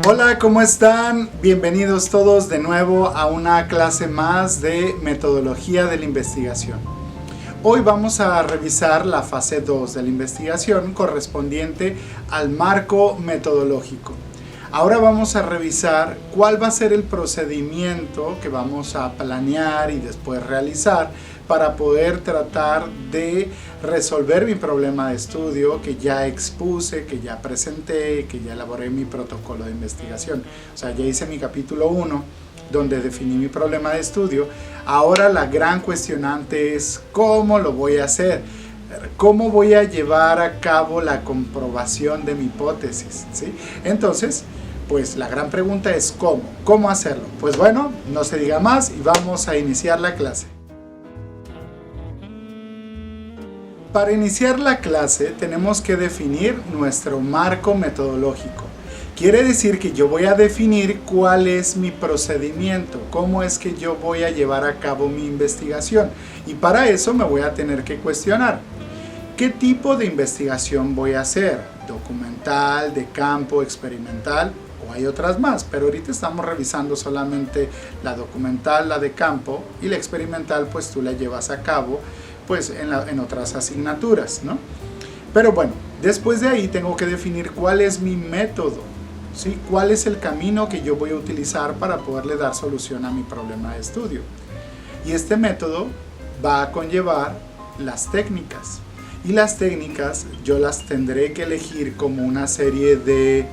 Hola, ¿cómo están? Bienvenidos todos de nuevo a una clase más de metodología de la investigación. Hoy vamos a revisar la fase 2 de la investigación correspondiente al marco metodológico. Ahora vamos a revisar cuál va a ser el procedimiento que vamos a planear y después realizar para poder tratar de resolver mi problema de estudio que ya expuse, que ya presenté, que ya elaboré mi protocolo de investigación. O sea, ya hice mi capítulo 1, donde definí mi problema de estudio. Ahora la gran cuestionante es ¿cómo lo voy a hacer? ¿Cómo voy a llevar a cabo la comprobación de mi hipótesis? ¿Sí? Entonces, pues la gran pregunta es ¿cómo? ¿Cómo hacerlo? Pues bueno, no se diga más y vamos a iniciar la clase. Para iniciar la clase tenemos que definir nuestro marco metodológico. Quiere decir que yo voy a definir cuál es mi procedimiento, cómo es que yo voy a llevar a cabo mi investigación. Y para eso me voy a tener que cuestionar, ¿qué tipo de investigación voy a hacer? ¿Documental, de campo, experimental? O hay otras más, pero ahorita estamos revisando solamente la documental, la de campo, y la experimental pues tú la llevas a cabo pues en otras asignaturas, ¿no? Pero bueno, después de ahí tengo que definir cuál es mi método, ¿sí? Cuál es el camino que yo voy a utilizar para poderle dar solución a mi problema de estudio. Y este método va a conllevar las técnicas. Y las técnicas yo las tendré que elegir como una serie de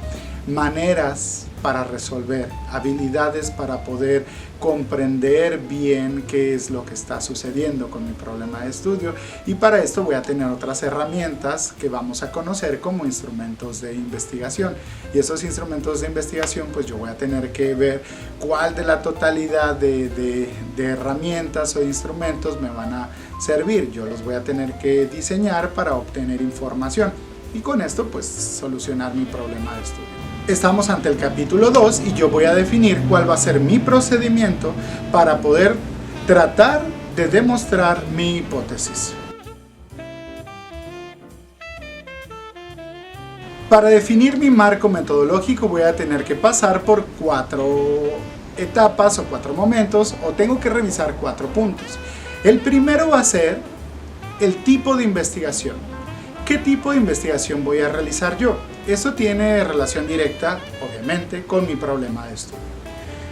maneras para resolver, habilidades para poder comprender bien qué es lo que está sucediendo con mi problema de estudio, y para esto voy a tener otras herramientas que vamos a conocer como instrumentos de investigación. Y esos instrumentos de investigación pues yo voy a tener que ver cuál de la totalidad de herramientas o instrumentos me van a servir. Yo los voy a tener que diseñar para obtener información y con esto pues solucionar mi problema de estudio. Estamos ante el capítulo 2 y yo voy a definir cuál va a ser mi procedimiento para poder tratar de demostrar mi hipótesis. Para definir mi marco metodológico voy a tener que pasar por 4 etapas o 4 momentos, o tengo que revisar 4 puntos. El primero va a ser el tipo de investigación. ¿Qué tipo de investigación voy a realizar yo? Eso tiene relación directa, obviamente, con mi problema de estudio.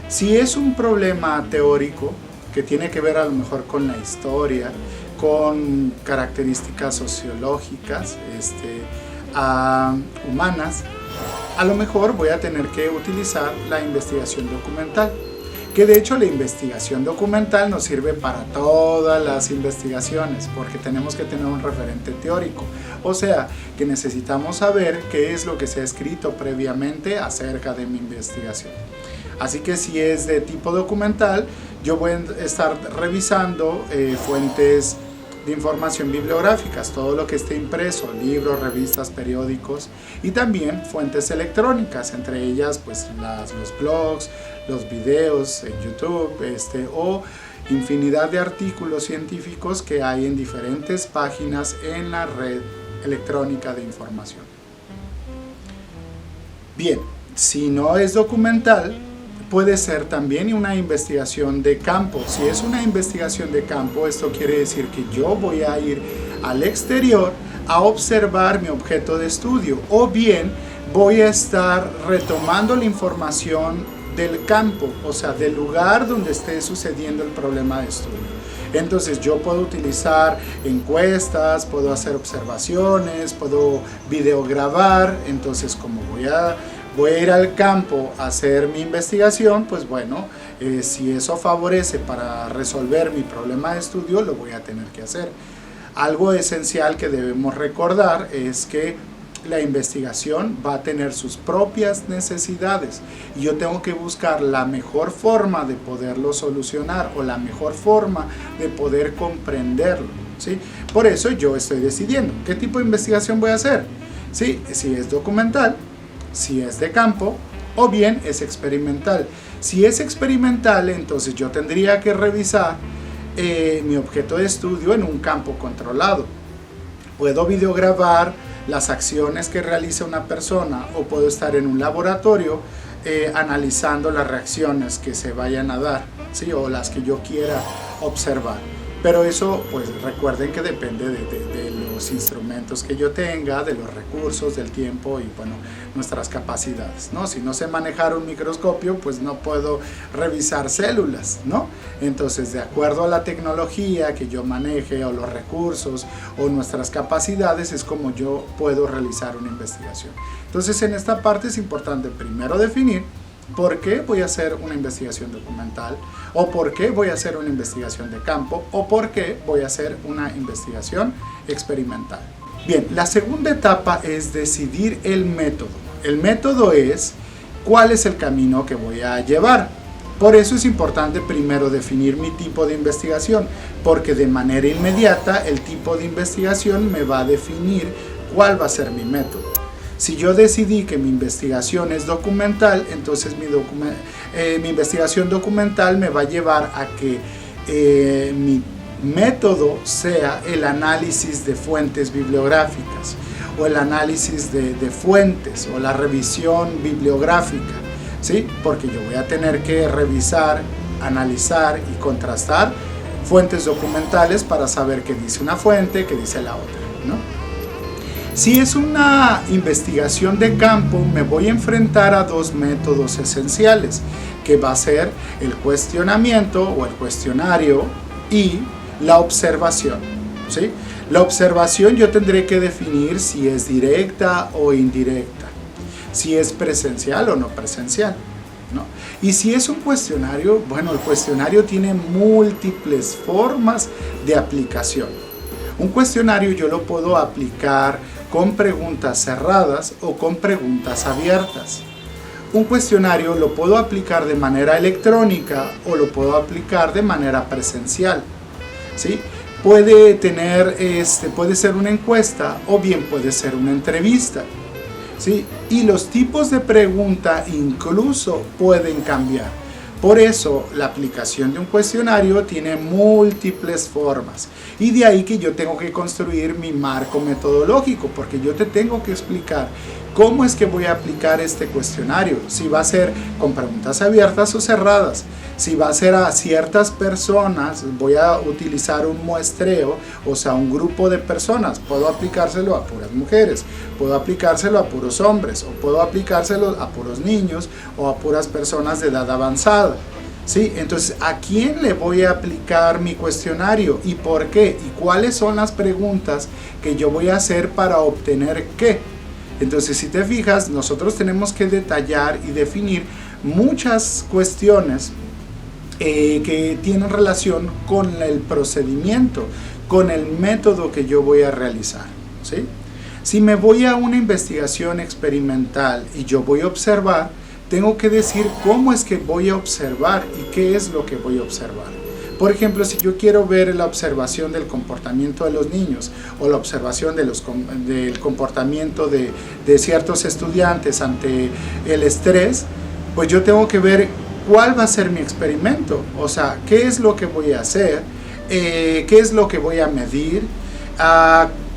Si es un problema teórico, que tiene que ver a lo mejor con la historia, con características sociológicas, humanas, a lo mejor voy a tener que utilizar la investigación documental. Que de hecho la investigación documental nos sirve para todas las investigaciones, porque tenemos que tener un referente teórico, o sea, que necesitamos saber qué es lo que se ha escrito previamente acerca de mi investigación. Así que si es de tipo documental, yo voy a estar revisando fuentes de información bibliográficas, todo lo que esté impreso, libros, revistas, periódicos, y también fuentes electrónicas, entre ellas pues los blogs, los videos en YouTube, o infinidad de artículos científicos que hay en diferentes páginas en la red electrónica de información. Bien, si no es documental, puede ser también una investigación de campo. Si es una investigación de campo, esto quiere decir que yo voy a ir al exterior a observar mi objeto de estudio, o bien voy a estar retomando la información del campo, o sea, del lugar donde esté sucediendo el problema de estudio. Entonces yo puedo utilizar encuestas, puedo hacer observaciones, puedo videograbar. Entonces como voy a ir al campo a hacer mi investigación, pues bueno, si eso favorece para resolver mi problema de estudio, lo voy a tener que hacer. Algo esencial que debemos recordar es que la investigación va a tener sus propias necesidades y yo tengo que buscar la mejor forma de poderlo solucionar o la mejor forma de poder comprenderlo, ¿sí? Por eso yo estoy decidiendo qué tipo de investigación voy a hacer, ¿sí? Si es documental, si es de campo o bien es experimental. Si es experimental, entonces yo tendría que revisar mi objeto de estudio en un campo controlado. Puedo videograbar las acciones que realiza una persona o puedo estar en un laboratorio analizando las reacciones que se vayan a dar, ¿sí? O las que yo quiera observar. Pero eso, pues recuerden que depende de los instrumentos que yo tenga, de los recursos, del tiempo y bueno, nuestras capacidades, ¿no? Si no sé manejar un microscopio, pues no puedo revisar células, ¿no? Entonces, de acuerdo a la tecnología que yo maneje o los recursos o nuestras capacidades, es como yo puedo realizar una investigación. Entonces, en esta parte es importante primero definir ¿por qué voy a hacer una investigación documental? ¿O por qué voy a hacer una investigación de campo? ¿O por qué voy a hacer una investigación experimental? Bien, la segunda etapa es decidir el método. El método es cuál es el camino que voy a llevar. Por eso es importante primero definir mi tipo de investigación, porque de manera inmediata el tipo de investigación me va a definir cuál va a ser mi método. Si yo decidí que mi investigación es documental, entonces mi investigación documental me va a llevar a que mi método sea el análisis de fuentes bibliográficas o el análisis de fuentes o la revisión bibliográfica, ¿sí? Porque yo voy a tener que revisar, analizar y contrastar fuentes documentales para saber qué dice una fuente, qué dice la otra, ¿no? Si es una investigación de campo, me voy a enfrentar a dos métodos esenciales, que va a ser el cuestionamiento o el cuestionario y la observación, ¿sí? La observación yo tendré que definir si es directa o indirecta, si es presencial o no presencial, ¿no? Y si es un cuestionario, bueno, el cuestionario tiene múltiples formas de aplicación. Un cuestionario yo lo puedo aplicar con preguntas cerradas o con preguntas abiertas. Un cuestionario lo puedo aplicar de manera electrónica o lo puedo aplicar de manera presencial, ¿sí? Puede ser una encuesta o bien puede ser una entrevista, ¿sí? Y los tipos de pregunta incluso pueden cambiar. Por eso la aplicación de un cuestionario tiene múltiples formas y de ahí que yo tengo que construir mi marco metodológico, porque yo te tengo que explicar cómo es que voy a aplicar este cuestionario, si va a ser con preguntas abiertas o cerradas, si va a ser a ciertas personas, voy a utilizar un muestreo, o sea, un grupo de personas, puedo aplicárselo a puras mujeres, puedo aplicárselo a puros hombres, o puedo aplicárselo a puros niños o a puras personas de edad avanzada, ¿sí? Entonces, ¿a quién le voy a aplicar mi cuestionario y por qué? ¿Y cuáles son las preguntas que yo voy a hacer para obtener qué? Entonces, si te fijas, nosotros tenemos que detallar y definir muchas cuestiones que tienen relación con el procedimiento, con el método que yo voy a realizar, ¿sí? Si me voy a una investigación experimental y yo voy a observar, tengo que decir cómo es que voy a observar y qué es lo que voy a observar. Por ejemplo, si yo quiero ver la observación del comportamiento de los niños o la observación del comportamiento de ciertos estudiantes ante el estrés, pues yo tengo que ver cuál va a ser mi experimento, o sea, qué es lo que voy a hacer, qué es lo que voy a medir,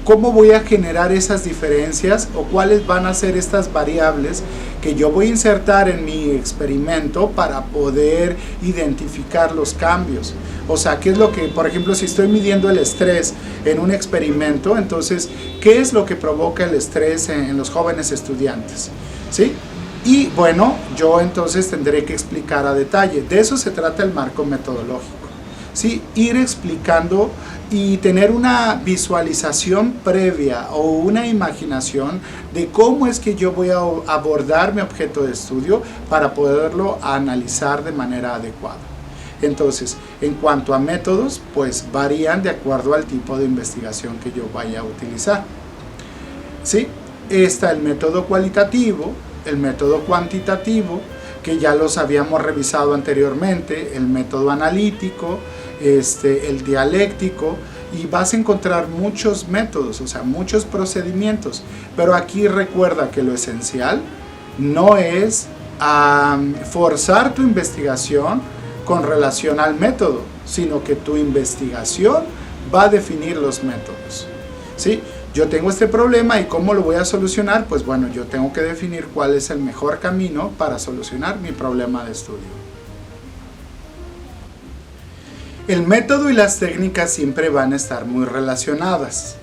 cómo voy a generar esas diferencias o cuáles van a ser estas variables que yo voy a insertar en mi experimento para poder identificar los cambios. O sea, qué es lo que, por ejemplo, si estoy midiendo el estrés en un experimento, entonces, ¿qué es lo que provoca el estrés en los jóvenes estudiantes? ¿Sí? Y bueno, yo entonces tendré que explicar a detalle. De eso se trata el marco metodológico, ¿sí? Ir explicando y tener una visualización previa o una imaginación de cómo es que yo voy a abordar mi objeto de estudio para poderlo analizar de manera adecuada. Entonces, en cuanto a métodos, pues varían de acuerdo al tipo de investigación que yo vaya a utilizar, ¿sí? Está el método cualitativo, el método cuantitativo, que ya los habíamos revisado anteriormente, el método analítico, el dialéctico, y vas a encontrar muchos métodos, o sea, muchos procedimientos. Pero aquí recuerda que lo esencial no es forzar tu investigación con relación al método, sino que tu investigación va a definir los métodos, ¿sí? Yo tengo este problema y ¿cómo lo voy a solucionar? Pues bueno, yo tengo que definir cuál es el mejor camino para solucionar mi problema de estudio. El método y las técnicas siempre van a estar muy relacionadas.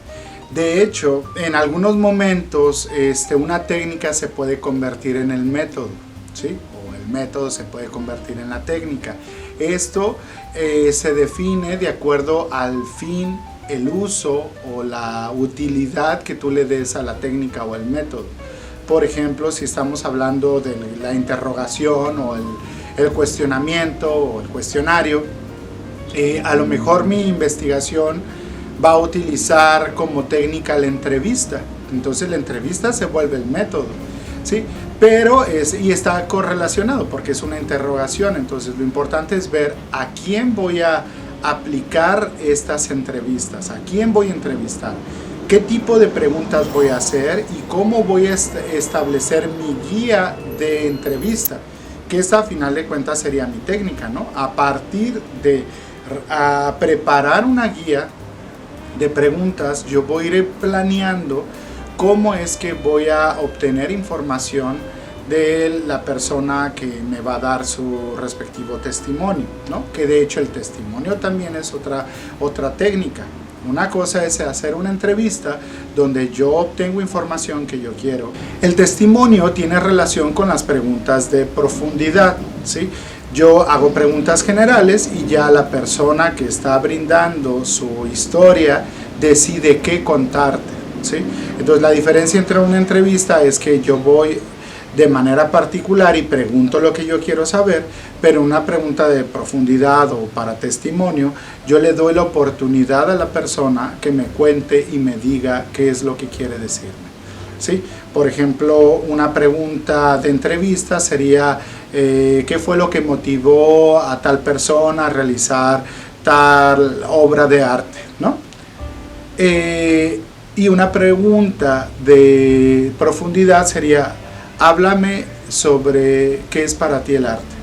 De hecho, en algunos momentos una técnica se puede convertir en el método, ¿sí? O el método se puede convertir en la técnica. Esto se define de acuerdo al fin, el uso o la utilidad que tú le des a la técnica o al método. Por ejemplo, si estamos hablando de la interrogación o el cuestionamiento o el cuestionario, a lo mejor mi investigación va a utilizar como técnica la entrevista. Entonces la entrevista se vuelve el método, ¿sí? Pero y está correlacionado porque es una interrogación. Entonces lo importante es ver a quién voy a aplicar estas entrevistas, a quién voy a entrevistar, qué tipo de preguntas voy a hacer y cómo voy a establecer mi guía de entrevista, que esta a final de cuentas sería mi técnica, ¿no? A partir de preparar una guía de preguntas, yo voy a ir planeando cómo es que voy a obtener información de la persona que me va a dar su respectivo testimonio, ¿no? Que de hecho el testimonio también es otra técnica. Una cosa es hacer una entrevista donde yo obtengo información que yo quiero. El testimonio tiene relación con las preguntas de profundidad, ¿sí? Yo hago preguntas generales y ya la persona que está brindando su historia decide qué contarte, ¿sí? Entonces la diferencia entre una entrevista es que yo voy de manera particular y pregunto lo que yo quiero saber, pero una pregunta de profundidad o para testimonio, yo le doy la oportunidad a la persona que me cuente y me diga qué es lo que quiere decirme, ¿sí? Por ejemplo, una pregunta de entrevista sería ¿qué fue lo que motivó a tal persona a realizar tal obra de arte, ¿no? Y una pregunta de profundidad sería: háblame sobre qué es para ti el arte.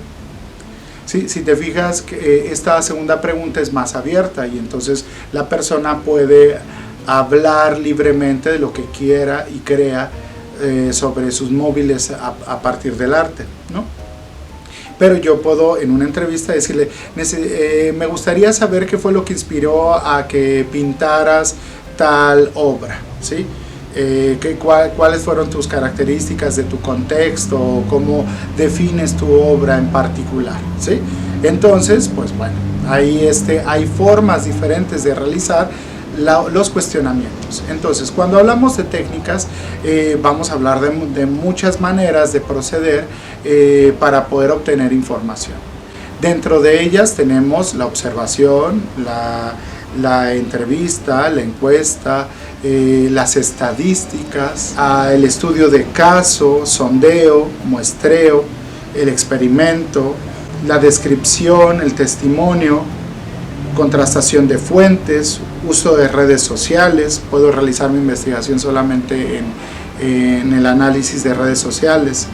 ¿Sí? Si te fijas, que esta segunda pregunta es más abierta y entonces la persona puede hablar libremente de lo que quiera y crea sobre sus móviles a partir del arte, ¿no? Pero yo puedo en una entrevista decirle, me gustaría saber qué fue lo que inspiró a que pintaras tal obra, ¿sí? ¿Cuáles fueron tus características de tu contexto? ¿Cómo defines tu obra en particular? ¿Sí? Entonces, pues bueno, ahí hay formas diferentes de realizar los cuestionamientos. Entonces, cuando hablamos de técnicas, vamos a hablar de muchas maneras de proceder para poder obtener información. Dentro de ellas tenemos la observación, la entrevista, la encuesta, las estadísticas, el estudio de caso, sondeo, muestreo, el experimento, la descripción, el testimonio, contrastación de fuentes, uso de redes sociales. Puedo realizar mi investigación solamente en el análisis de redes sociales.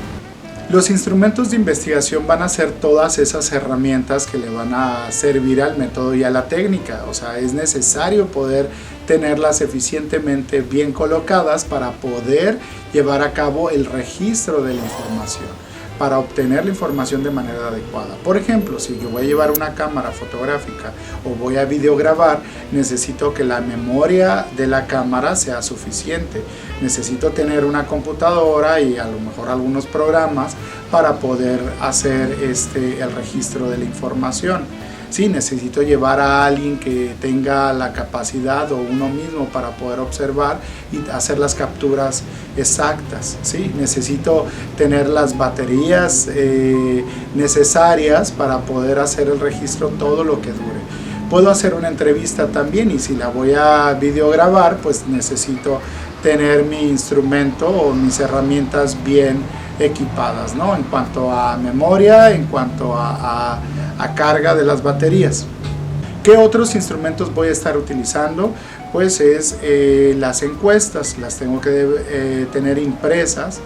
Los instrumentos de investigación van a ser todas esas herramientas que le van a servir al método y a la técnica. O sea, es necesario poder tenerlas eficientemente bien colocadas para poder llevar a cabo el registro de la información, para obtener la información de manera adecuada. Por ejemplo, si yo voy a llevar una cámara fotográfica o voy a videograbar, necesito que la memoria de la cámara sea suficiente. Necesito tener una computadora y a lo mejor algunos programas para poder hacer el registro de la información. Sí, necesito llevar a alguien que tenga la capacidad o uno mismo para poder observar y hacer las capturas exactas. ¿Sí? Necesito tener las baterías necesarias para poder hacer el registro todo lo que dure. Puedo hacer una entrevista también y si la voy a videograbar, pues necesito tener mi instrumento o mis herramientas bien equipadas, ¿no? En cuanto a memoria, en cuanto a carga de las baterías. ¿Qué otros instrumentos voy a estar utilizando? Pues es las encuestas, las tengo que tener impresas,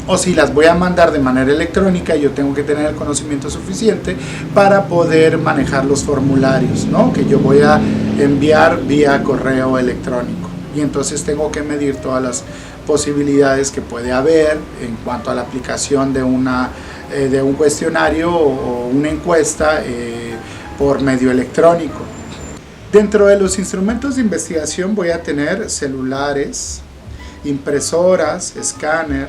o si las voy a mandar de manera electrónica, yo tengo que tener el conocimiento suficiente para poder manejar los formularios, ¿no? Que yo voy a enviar vía correo electrónico. Y entonces tengo que medir todas las posibilidades que puede haber en cuanto a la aplicación de un cuestionario o una encuesta por medio electrónico. Dentro de los instrumentos de investigación voy a tener celulares, impresoras, escáner,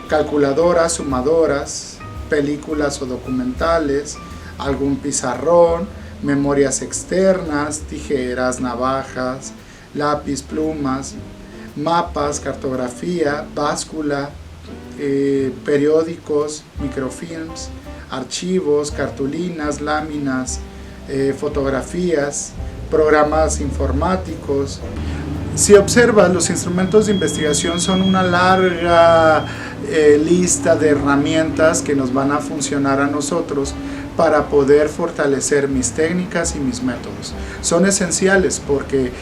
calculadoras, sumadoras, películas o documentales, algún pizarrón, memorias externas, tijeras, navajas, lápiz, plumas, mapas, cartografía, báscula, periódicos, microfilms, archivos, cartulinas, láminas, fotografías, programas informáticos. Si observas, los instrumentos de investigación son una larga lista de herramientas que nos van a funcionar a nosotros para poder fortalecer mis técnicas y mis métodos. Son esenciales porque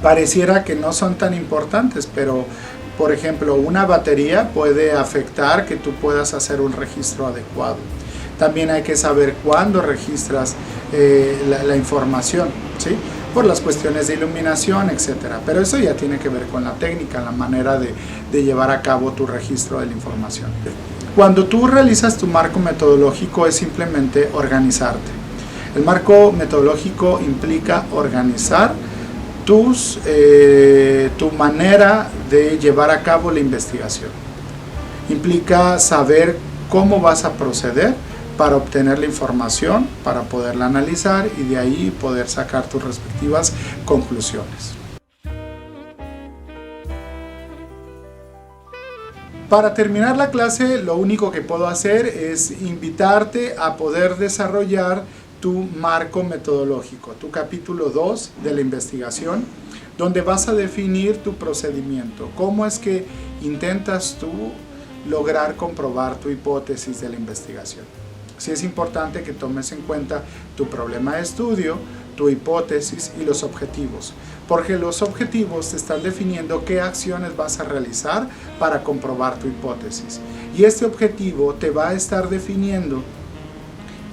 pareciera que no son tan importantes, pero por ejemplo, una batería puede afectar que tú puedas hacer un registro adecuado. También hay que saber cuándo registras la información, ¿sí? Por las cuestiones de iluminación, etcétera. Pero eso ya tiene que ver con la técnica, la manera de llevar a cabo tu registro de la información. Cuando tú realizas tu marco metodológico es simplemente organizarte. El marco metodológico implica organizar tu manera de llevar a cabo la investigación. Implica saber cómo vas a proceder para obtener la información, para poderla analizar y de ahí poder sacar tus respectivas conclusiones. Para terminar la clase, lo único que puedo hacer es invitarte a poder desarrollar tu marco metodológico, tu capítulo 2 de la investigación, donde vas a definir tu procedimiento, cómo es que intentas tú lograr comprobar tu hipótesis de la investigación. Sí es importante que tomes en cuenta tu problema de estudio, tu hipótesis y los objetivos, porque los objetivos te están definiendo qué acciones vas a realizar para comprobar tu hipótesis. Y este objetivo te va a estar definiendo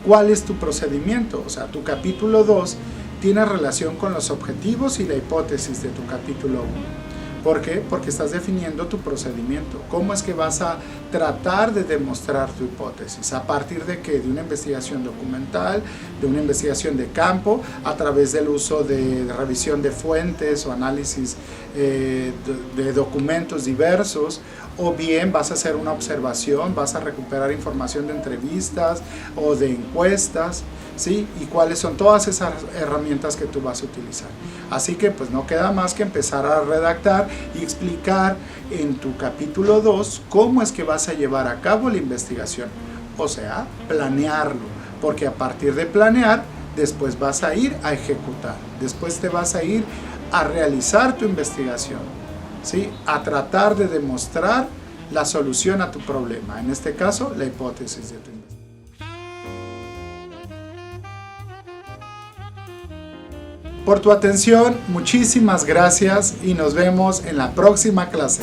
cuál es tu procedimiento. O sea, tu capítulo 2 tiene relación con los objetivos y la hipótesis de tu capítulo 1. ¿Por qué? Porque estás definiendo tu procedimiento. ¿Cómo es que vas a tratar de demostrar tu hipótesis? ¿A partir de qué? De una investigación documental, de una investigación de campo, a través del uso de revisión de fuentes o análisis de documentos diversos, o bien vas a hacer una observación, vas a recuperar información de entrevistas o de encuestas, ¿sí? Y cuáles son todas esas herramientas que tú vas a utilizar. Así que pues no queda más que empezar a redactar y explicar en tu capítulo 2 cómo es que vas a llevar a cabo la investigación. O sea, planearlo, porque a partir de planear, después vas a ir a ejecutar, después te vas a ir a realizar tu investigación, ¿sí? A tratar de demostrar la solución a tu problema, en este caso, la hipótesis de tu investigación. Por tu atención, muchísimas gracias y nos vemos en la próxima clase.